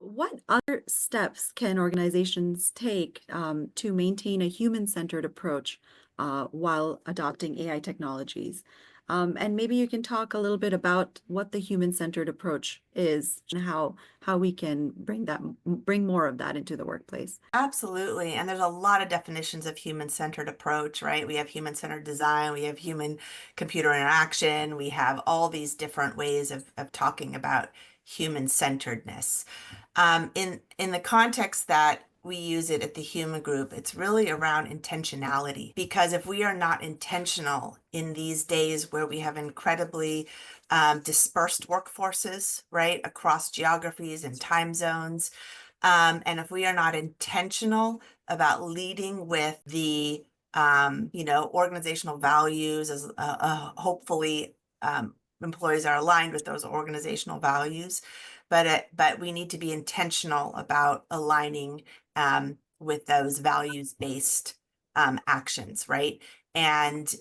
What other steps can organizations take to maintain a human-centered approach while adopting AI technologies? And maybe you can talk a little bit about what the human-centered approach is and how we can bring more of that into the workplace. Absolutely. And there's a lot of definitions of human-centered approach, right? We have human-centered design, we have human computer interaction, we have all these different ways of talking about human-centeredness. In the context that we use it at the human group, it's really around intentionality. Because if we are not intentional in these days where we have incredibly dispersed workforces, right, across geographies and time zones, and if we are not intentional about leading with the organizational values, as hopefully employees are aligned with those organizational values, but we need to be intentional about aligning with those values-based actions, right? And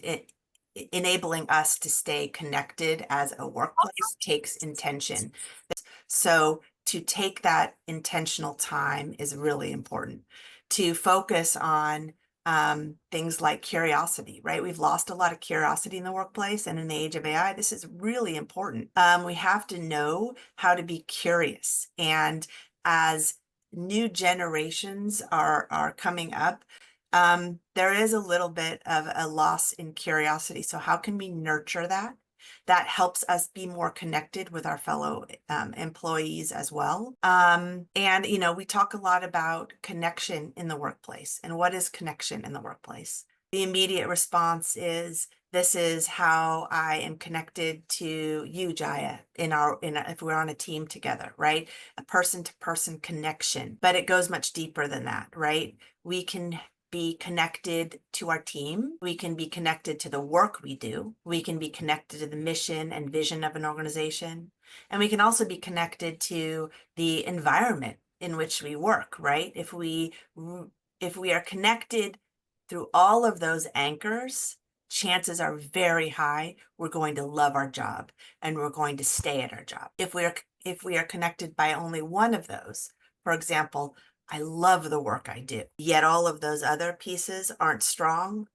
enabling us to stay connected as a workplace takes intention. So to take that intentional time is really important. To focus on things like curiosity, right? We've lost a lot of curiosity in the workplace, and in the age of AI, this is really important. We have to know how to be curious. And as new generations are coming up, there is a little bit of a loss in curiosity. So how can we nurture that? That helps us be more connected with our fellow employees as well. We talk a lot about connection in the workplace. And what is connection in the workplace? The immediate response is, this is how I am connected to you, Jaya, if we're on a team together, right? A person-to-person connection, but it goes much deeper than that, right? We can be connected to our team. We can be connected to the work we do. We can be connected to the mission and vision of an organization. And we can also be connected to the environment in which we work, right? If we are connected through all of those anchors, chances are very high we're going to love our job and we're going to stay at our job. If we are connected by only one of those, for example, I love the work I do, yet all of those other pieces aren't strong,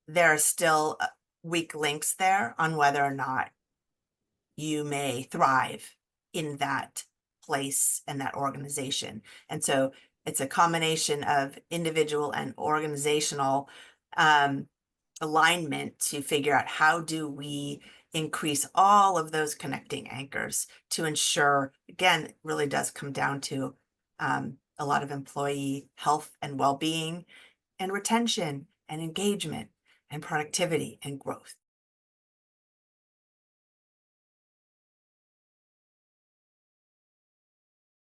there are still weak links there on whether or not you may thrive in that place and that organization. And so it's a combination of individual and organizational alignment to figure out how do we increase all of those connecting anchors to ensure, again, it really does come down to a lot of employee health and well-being and retention and engagement and productivity and growth.